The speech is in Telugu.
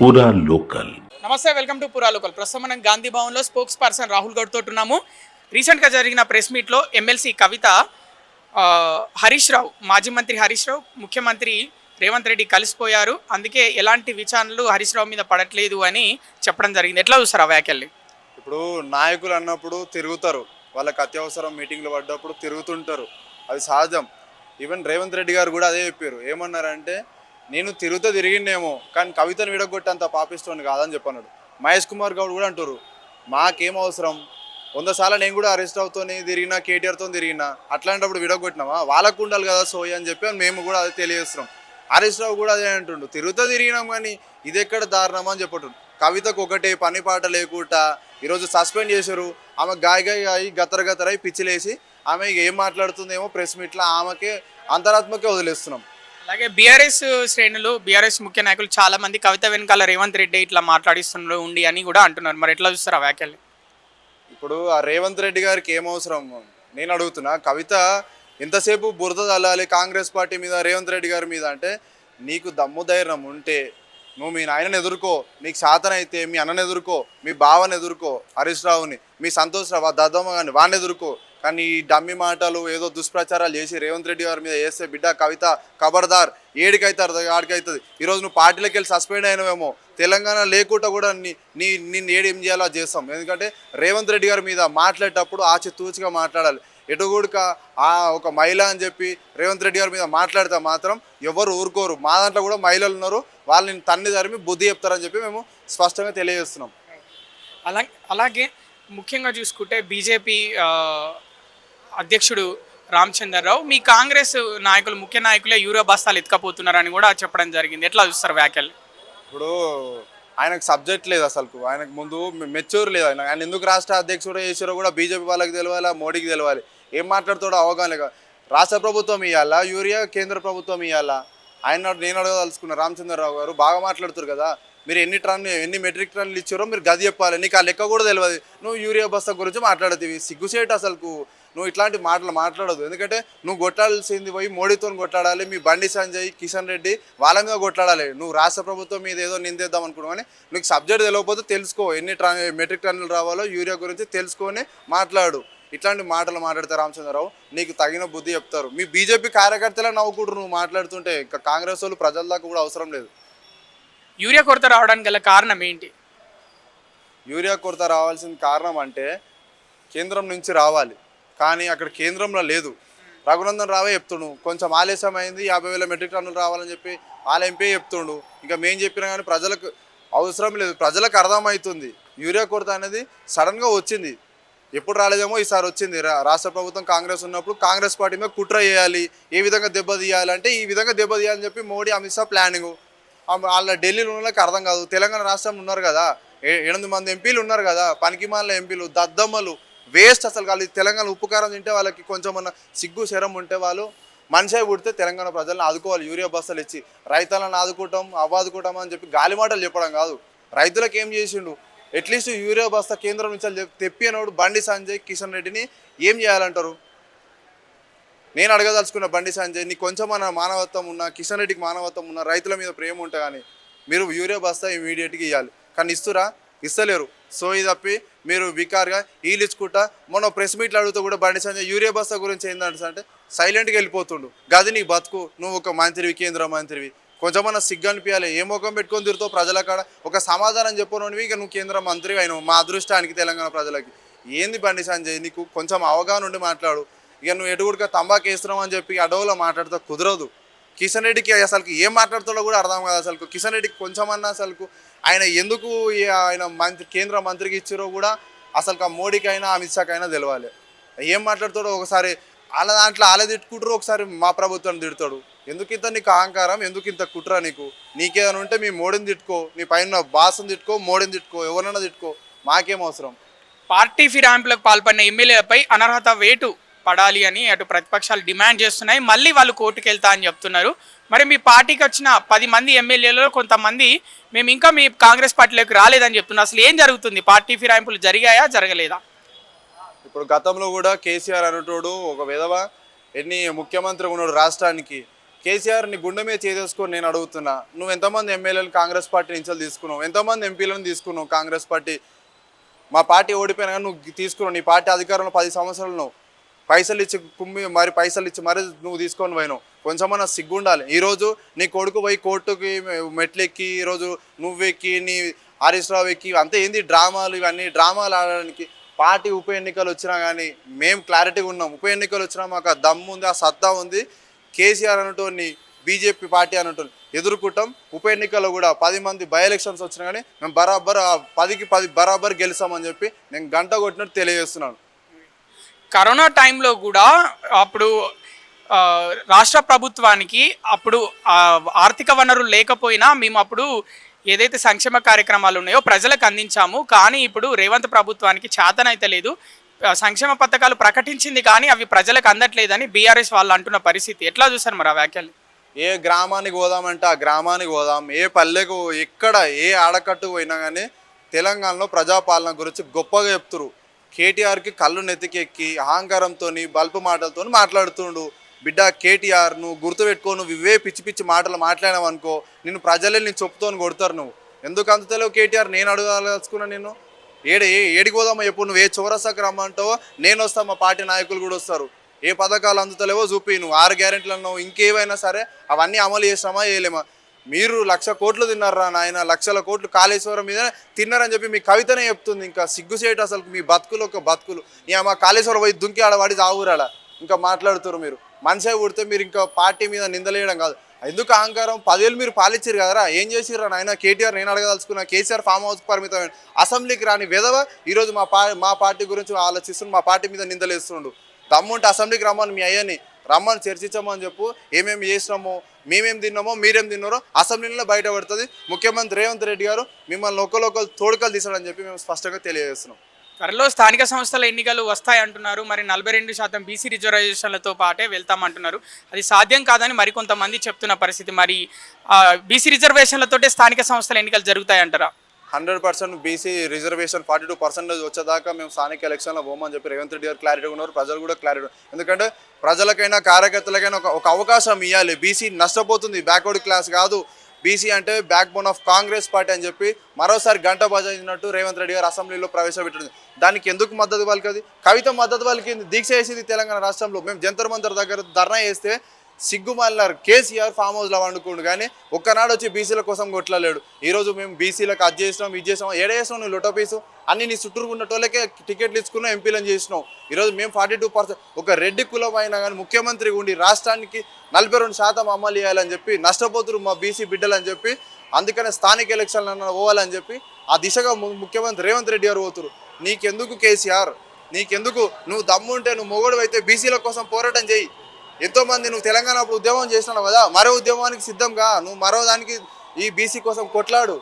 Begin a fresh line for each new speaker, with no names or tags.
పూరా లోకల్.
నమస్తే, వెల్కమ్ టు పురా లోకల్. ప్రస్తుతం మనం గాంధీ భవన్లో స్పోక్స్ పర్సన్ రాహుల్ గౌడ్ తోటి ఉన్నాము. రీసెంట్గా జరిగిన ప్రెస్ మీట్లో ఎమ్మెల్సీ కవిత, హరీష్ రావు, మాజీ మంత్రి హరీష్ రావు, ముఖ్యమంత్రి రేవంత్ రెడ్డి కలిసిపోయారు, అందుకే ఎలాంటి విచారణలు హరీష్ రావు మీద పడట్లేదు అని చెప్పడం జరిగింది. ఎట్లా చూస్తారు ఆ వ్యాఖ్యల్ని?
ఇప్పుడు నాయకులు అన్నప్పుడు తిరుగుతారు, వాళ్ళకి అత్యవసరం మీటింగ్లు పడ్డప్పుడు తిరుగుతుంటారు, అది సహజం. ఈవెన్ రేవంత్ రెడ్డి గారు కూడా అదే చెప్పారు. ఏమన్నారంటే, నేను తిరిగిండేమో కానీ కవితను విడగొట్టేంత పాపిస్తోని కాదని చెప్పన్నాడు. మహేష్ కుమార్ గౌడ్ కూడా అంటారు, మాకేం అవసరం, 100 సార్లు నేను కూడా అరెస్ట్ అవుతూనే తిరిగినా, కేటీఆర్తో తిరిగినా, అట్లాంటప్పుడు విడగొట్టినామా, వాళ్ళకు ఉండాలి కదా సోయి అని చెప్పి మేము కూడా అదే తెలియజేస్తున్నాం. హరీష్ రావు కూడా అదే అంటుండు, తిరిగినాం కానీ ఇది ఎక్కడ దారుణమా అని చెప్పట్టు. కవితకు ఒకటే పని పాట లేకుండా ఈరోజు సస్పెండ్ చేశారు. ఆమె గాయ గతరగతరై పిచ్చిలేసి ఆమె ఏం మాట్లాడుతుందేమో ప్రెస్ మీట్లో ఆమెకే అంతరాత్మకే వదిలేస్తున్నాం.
అలాగే బీఆర్ఎస్ శ్రేణులు, బీఆర్ఎస్ ముఖ్య నాయకులు చాలా మంది కవిత వెనకాల రేవంత్ రెడ్డి ఇట్లా మాట్లాడిస్తున్నారు ఉండి అని కూడా అంటున్నారు. మరి ఎట్లా చూస్తారు ఆ వ్యాఖ్యల్ని?
ఇప్పుడు ఆ రేవంత్ రెడ్డి గారికి ఏమవసరం నేను అడుగుతున్నా. కవిత ఎంతసేపు బురద చల్లాలి కాంగ్రెస్ పార్టీ మీద, రేవంత్ రెడ్డి గారి మీద అంటే, నీకు దమ్ము ధైర్యం ఉంటే నువ్వు మీ నాయనని ఎదుర్కో, నీకు శాతం అయితే మీ అన్నని ఎదుర్కో, మీ బావని ఎదుర్కో, హరీష్ రావుని, మీ సంతోష్ రావు దద్దమ్మ కానీ వాడిని ఎదుర్కో. కానీ ఈ డమ్మి మాటలు ఏదో దుష్ప్రచారాలు చేసి రేవంత్ రెడ్డి గారి మీద వేస్తే బిడ్డ కవిత ఖబర్దార్, ఏడికైతుంది ఆడికైతుంది. ఈరోజు నువ్వు పార్టీలోకి వెళ్ళి సస్పెండ్ అయినవేమో, తెలంగాణ లేకుండా కూడా నిన్ను ఏం చేయాలో చేస్తాం. ఎందుకంటే రేవంత్ రెడ్డి గారి మీద మాట్లాడేటప్పుడు ఆచితూచిగా మాట్లాడాలి. ఎటుగూడుక ఒక మహిళ అని చెప్పి రేవంత్ రెడ్డి గారి మీద మాట్లాడితే మాత్రం ఎవరు ఊరుకోరు. మా దాంట్లో కూడా మహిళలు ఉన్నారు, వాళ్ళని తన్ని తరిమి బుద్ధి చెప్తారని చెప్పి మేము స్పష్టంగా తెలియజేస్తున్నాం.
అలాగే ముఖ్యంగా చూసుకుంటే బీజేపీ అధ్యక్షుడు రామచంద్రరావు, మీ కాంగ్రెస్ నాయకులు, ముఖ్య నాయకులే యూరియా బస్తాలు ఎత్తుకపోతున్నారని కూడా చెప్పడం జరిగింది. ఎట్లా చూస్తారు వ్యాఖ్యలు?
ఇప్పుడు ఆయనకు సబ్జెక్ట్ లేదు, అసలు ఆయనకు ముందు మెచ్యూర్ లేదు. ఆయన ఎందుకు రాష్ట్ర అధ్యక్షుడు చేసారో కూడా బీజేపీ వాళ్ళకి తెలియాలి, మోడీకి తెలియాలి. ఏం మాట్లాడుతాడో అవగాహన లేక. రాష్ట్ర ప్రభుత్వం ఇవ్వాలా, యూరియా కేంద్ర ప్రభుత్వం ఇవ్వాలా? నేను అడగదలుచుకున్నా, రామచంద్రరావు గారు బాగా మాట్లాడుతారు కదా, మీరు ఎన్ని మెట్రిక్ టన్నులు ఇచ్చారో మీరు గది చెప్పాలి. నీకు ఆ లెక్క కూడా తెలియదు, నువ్వు యూరియా బస్తా గురించి మాట్లాడుతీవి. సిగ్గుసేటు అసలు నువ్వు ఇట్లాంటి మాటలు మాట్లాడదు. ఎందుకంటే నువ్వు కొట్టాల్సింది పోయి మోడీతో కొట్లాడాలి, మీ బండి సంజయ్, కిషన్ రెడ్డి వాళ్ళ మీద కొట్లాడాలి. నువ్వు రాష్ట్ర ప్రభుత్వం మీద ఏదో నిందేద్దాం అనుకున్నావు కానీ నీకు సబ్జెక్ట్ తెలియకపోతే తెలుసుకో, ఎన్ని మెట్రిక్ టన్నులు రావాలో యూరియా గురించి తెలుసుకొని మాట్లాడు. ఇట్లాంటి మాటలు మాట్లాడితే రామచంద్రరావు నీకు తగిన బుద్ధి చెప్తారు. మీ బీజేపీ కార్యకర్తలే నవ్వుకుంటారు నువ్వు మాట్లాడుతుంటే. ఇంకా కాంగ్రెస్ వాళ్ళు ప్రజల దాకా కూడా అవసరం లేదు.
యూరియా కొరత రావడానికి గల కారణం ఏంటి?
యూరియా కొరత రావాల్సిన కారణం అంటే కేంద్రం నుంచి రావాలి, కానీ అక్కడ కేంద్రంలో లేదు. రఘునందన్ రావే చెప్తుండు, కొంచెం ఆలస్యం అయింది, 50,000 మెట్రిక్ టన్నులు రావాలని చెప్పి వాళ్ళ ఎంపీ చెప్తుండు. ఇంకా మేము చెప్పినా కానీ ప్రజలకు అవసరం లేదు, ప్రజలకు అర్థమవుతుంది. యూరియా కొరత అనేది సడన్గా వచ్చింది, ఎప్పుడు రాలేదేమో ఈసారి వచ్చింది. రాష్ట్ర ప్రభుత్వం కాంగ్రెస్ ఉన్నప్పుడు కాంగ్రెస్ పార్టీ మీద కుట్ర చేయాలి, ఏ విధంగా దెబ్బతీయాలంటే ఈ విధంగా దెబ్బతీయాలని చెప్పి మోడీ, అమిత్ షా ప్లానింగ్. వాళ్ళ ఢిల్లీలో ఉన్న వాళ్ళకి అర్థం కాదు. తెలంగాణ రాష్ట్రంలో ఉన్నారు కదా, 8 మంది ఎంపీలు ఉన్నారు కదా, పనికిమాల ఎంపీలు, దద్దమ్మలు, వేస్ట్. అసలు వాళ్ళు తెలంగాణ ఉప్పుకారం తింటే వాళ్ళకి కొంచెం సిగ్గు శరం ఉంటే వాళ్ళు మనిషి పుడితే తెలంగాణ ప్రజలను ఆదుకోవాలి. యూరియా బస్తాలు ఇచ్చి రైతులను ఆదుకుంటాం, అవ్వాదుకుంటాం అని చెప్పి గాలి మాటలు చెప్పడం కాదు. రైతులకు ఏం చేసిండు? అట్లీస్ట్ యూరియా బస్తా కేంద్రం నుంచి తెప్పి అన్నాడు. బండి సంజయ్, కిషన్ రెడ్డిని ఏం చేయాలంటారు? నేను అడగదలుచుకున్న, బండి సంజయ్ నీకు కొంచెం మానవత్వం ఉన్నా, కిషన్ రెడ్డికి మానవత్వం ఉన్నా, రైతుల మీద ప్రేమ ఉంటే కానీ మీరు యూరియా బస్తా ఇమీడియట్గా ఇవ్వాలి. కానీ ఇస్తురా? ఇస్తలేరు. సో ఇది తప్పి మీరు వికార్గా ఈలిచ్చుకుంటా. మొన్న ప్రెస్ మీట్లు అడుగుతూ కూడా బండి సంజయ్ యూరియా బస్తా గురించి ఏంటంటే సైలెంట్గా వెళ్ళిపోతుండు. గది నీకు బతుకు, నువ్వు ఒక మంత్రివి, కేంద్ర మంత్రివి, కొంచెమన్నా సిగ్గు అనిపించాలి. ఏ ముఖం పెట్టుకొని తిరుగుతావు ప్రజల కాడ? ఒక సమాధానం చెప్పనువి, ఇక నువ్వు కేంద్ర మంత్రివి అయినావు. మా అదృష్టానికి తెలంగాణ ప్రజలకి ఏంది బండి సంజయ్, నీకు కొంచెం అవగాహన ఉండి మాట్లాడు. ఇక నువ్వు ఎటుగుడిగా తంబాకు వేస్తున్నావు అని చెప్పి అడవులో మాట్లాడితే కుదరదు. కిషన్ రెడ్డికి అసలు ఏం మాట్లాడుతాడో కూడా అర్థం కాదు. అసలు కిషన్ రెడ్డికి కొంచెమన్నా అసలు ఆయన ఎందుకు ఆయన కేంద్ర మంత్రికి ఇచ్చారో కూడా అసలు మోడీకి అయినా అమిత్ షాకి అయినా తెలవాలి. ఏం మాట్లాడుతాడో ఒకసారి వాళ్ళ దాంట్లో వాళ్ళే తిట్టుకుంటారు, ఒకసారి మా ప్రభుత్వాన్ని తిడతాడు. ఎందుకు ఇంత నీకు అహంకారం, ఎందుకు ఇంత కుట్ర? నీకేమైనా ఉంటే మీ మోడీని తిట్టుకో, నీ పైన బాస్ని తిట్టుకో, మోడీని తిట్టుకో, ఎవరైనా తిట్టుకో, మాకేం అవసరం.
పార్టీ ఫిరాయింపులకు పాల్పడిన ఎమ్మెల్యేలపై అనర్హత వేటు పడాలి అని అటు ప్రతిపక్షాలు డిమాండ్ చేస్తున్నాయి. మళ్ళీ వాళ్ళు కోర్టుకు వెళ్తా అని చెప్తున్నారు. మరి మీ పార్టీకి వచ్చిన 10 మంది ఎమ్మెల్యేలలో కొంతమంది మేము ఇంకా మీ కాంగ్రెస్ పార్టీలోకి రాలేదని చెప్తున్నారు. అసలు ఏం జరుగుతుంది? పార్టీ ఫిరాయింపులు జరిగాయా, జరగలేదా?
ఇప్పుడు గతంలో కూడా కేసీఆర్ అనేటోడు ఒక విధవ, ముఖ్యమంత్రి ఉన్నాడు రాష్ట్రానికి. కేసీఆర్ నీ గుండె మీద చేసేసుకొని నేను అడుగుతున్నా, నువ్వు ఎంతమంది ఎమ్మెల్యేలు కాంగ్రెస్ పార్టీ నుంచి తీసుకున్నావు, ఎంతమంది ఎంపీలను తీసుకున్నావు కాంగ్రెస్ పార్టీ? మా పార్టీ ఓడిపోయినా కానీ నువ్వు తీసుకున్నావు. నీ పార్టీ అధికారంలో 10 సంవత్సరాలు నువ్వు పైసలు ఇచ్చి కుమ్మి మరి పైసలు ఇచ్చి మరి నువ్వు తీసుకొని పోయినావు. కొంచెమన్నా సిగ్గు ఉండాలి. ఈరోజు నీ కొడుకు పోయి కోర్టుకి మెట్లెక్కి, ఈరోజు నువ్వెక్కి, నీ హరీష్ రావు ఎక్కి, అంతే ఏంది డ్రామాలు, ఇవన్నీ డ్రామాలు ఆడడానికి. పార్టీ ఉప ఎన్నికలు వచ్చినా కానీ మేము క్లారిటీగా ఉన్నాం. ఉప ఎన్నికలు వచ్చినా మాకు ఆ దమ్ము ఉంది, ఆ సత్తా ఉంది. కేసీఆర్ అనటోని బీజేపీ పార్టీ అనటోని ఎదుర్కొంటాం. ఉప ఎన్నికల్లో కూడా 10 మంది బై ఎలక్షన్స్ వచ్చినా కానీ మేము బరాబర్ 10కి 10 బరాబర్ గెలుస్తామని చెప్పి నేను గంట కొట్టినట్టు తెలియజేస్తున్నాను.
కరోనా టైంలో కూడా అప్పుడు రాష్ట్ర ప్రభుత్వానికి అప్పుడు ఆర్థిక వనరులు లేకపోయినా మేము అప్పుడు ఏదైతే సంక్షేమ కార్యక్రమాలు ఉన్నాయో ప్రజలకు అందించాము. కానీ ఇప్పుడు రేవంత్ ప్రభుత్వానికి చేతనైతే లేదు. సంక్షేమ పథకాలు ప్రకటించింది కానీ అవి ప్రజలకు అందట్లేదని బీఆర్ఎస్ వాళ్ళు అంటున్న పరిస్థితి. ఎట్లా చూసారు మరి ఆ వ్యాఖ్యలు?
ఏ గ్రామానికి పోదామంటే ఆ గ్రామానికి పోదాం, ఏ పల్లెకు ఎక్కడ ఏ ఆడకట్టు పోయినా కానీ తెలంగాణలో ప్రజాపాలన గురించి గొప్పగా చెప్తురు. కేటీఆర్కి కళ్ళు నెత్తికెక్కి అహంకారంతో బల్పు మాటలతో మాట్లాడుతుండు. బిడ్డ కేటీఆర్, నువ్వు గుర్తుపెట్టుకో, నువ్వు ఇవే పిచ్చి పిచ్చి మాటలు మాట్లాడినావు అనుకో నిన్ను ప్రజలే నీ చెప్పుతోని కొడతారు. నువ్వు ఎందుకు అందుతలేవు కేటీఆర్? నేను అడగాల్సుకున్నా నిన్ను. ఏడికి పోదామో ఎప్పుడు నువ్వు ఏ చౌరస్తాకు రమ్మంటావో నేను వస్తా, మా పార్టీ నాయకులు కూడా వస్తారు. ఏ పథకాలు అందుతలేవో చూపి, నువ్వు 6 గ్యారెంటీలు అన్నావు, ఇంకేవైనా సరే అవన్నీ అమలు చేస్తామా చేయలేమా? మీరు 1,00,000 కోట్లు తిన్నారా నాయన, 1,00,000 కోట్లు కాళేశ్వరం మీద తిన్నారని చెప్పి మీ కవితనే చెప్తుంది. ఇంకా సిగ్గుసేటు అసలు మీ బతుకులు ఒక బతుకులు. మా కాళేశ్వరం పోయి దుంకి ఆడవాడి ఆవురాడ ఇంకా మాట్లాడుతారు. మీరు మనిషే పుడితే మీరు ఇంకా పార్టీ మీద నిందలేయడం కాదు. ఎందుకు అహంకారం? 10 ఏళ్ళు మీరు పాలించారు కదరా, ఏం చేసిర్రా నాయన? కేటీఆర్ నేను అడగదలుచుకున్నా. కేసీఆర్ ఫామ్ హౌస్కి పరిమితమైన అసెంబ్లీకి రాని విధవ ఈరోజు మా పార్టీ గురించి ఆలోచిస్తుండు, మా పార్టీ మీద నిందలేస్తుండు. దమ్ముంటే అసెంబ్లీకి రమ్మని మీ అయ్యని రమ్మని చర్చించామని చెప్పు. ఏమేమి చేసినామో, మేమేం తిన్నామో, మీరేం తిన్నారో అసెంబ్లీలో బయటపడుతుంది. ముఖ్యమంత్రి రేవంత్ రెడ్డి గారు మిమ్మల్ని ఒకరు తోడుకలు తీసాడని చెప్పి మేము స్పష్టంగా తెలియజేస్తున్నాం.
త్వరలో స్థానిక సంస్థల ఎన్నికలు వస్తాయంటున్నారు. మరి 42% బీసీ రిజర్వేషన్లతో పాటే వెళ్తామంటున్నారు. అది సాధ్యం కాదని మరికొంతమంది చెప్తున్న పరిస్థితి. మరి బీసీ రిజర్వేషన్లతోటే స్థానిక సంస్థల ఎన్నికలు జరుగుతాయంటారా?
100% బీసీ రిజర్వేషన్ 42% వచ్చేదాకా మేము స్థానిక ఎలక్షన్లో పోమని చెప్పి రేవంత్ రెడ్డి గారు క్లారిటీగా ఉన్నారు. ప్రజలు కూడా క్లారిటీ. ఎందుకంటే ప్రజలకైనా కార్యకర్తలకైనా ఒక అవకాశం ఇవ్వాలి. బీసీ నష్టపోతుంది, బ్యాక్వర్డ్ క్లాస్ కాదు. బీసీ అంటే back bone of Congress party అని చెప్పి మరోసారి గంట బజాయినట్టు రేవంత్ రెడ్డి గారు అసెంబ్లీలో ప్రవేశపెట్టింది. దానికి ఎందుకు మద్దతు పలికింది? కవిత మద్దతు పలికింది, దీక్ష చేసింది తెలంగాణ రాష్ట్రంలో. మేము జంతర్ మంతర్ దగ్గర ధర్నా చేస్తే సిగ్గుమాలినారు. కేసీఆర్ ఫామ్ హౌస్లో వండుకోండు కానీ ఒక్కనాడు వచ్చి బీసీల కోసం కొట్టలేడు. ఈరోజు మేము బీసీలకు అది చేసినాం, ఇది చేసినాం. చేసినాం నువ్వు లొటపీసు అన్ని నీ చుట్టూరు ఉన్న వాళ్ళకే టికెట్లు ఇచ్చుకున్నావు, ఎంపీలను చేసినావు. ఈరోజు మేము 42% ఒక రెడ్డి కులం అయినా కానీ ముఖ్యమంత్రి ఉండి రాష్ట్రానికి 42% అమలు చేయాలని చెప్పి నష్టపోతున్నారు మా బీసీ బిడ్డలు అని చెప్పి. అందుకనే స్థానిక ఎలక్షన్లు పోవాలని చెప్పి ఆ దిశగా ముఖ్యమంత్రి రేవంత్ రెడ్డి గారు పోతున్నారు. నీకెందుకు కేసీఆర్? నీకెందుకు? నువ్వు దమ్ముంటే నువ్వు మొగడు అయితే బీసీల కోసం పోరాటం చేయి. ఎంతోమంది నువ్వు తెలంగాణ ఉద్యమం చేస్తున్నావు కదా, మరో ఉద్యమానికి సిద్ధంగా నువ్వు మరో దానికి ఈ బీసీ కోసం కొట్లాడు.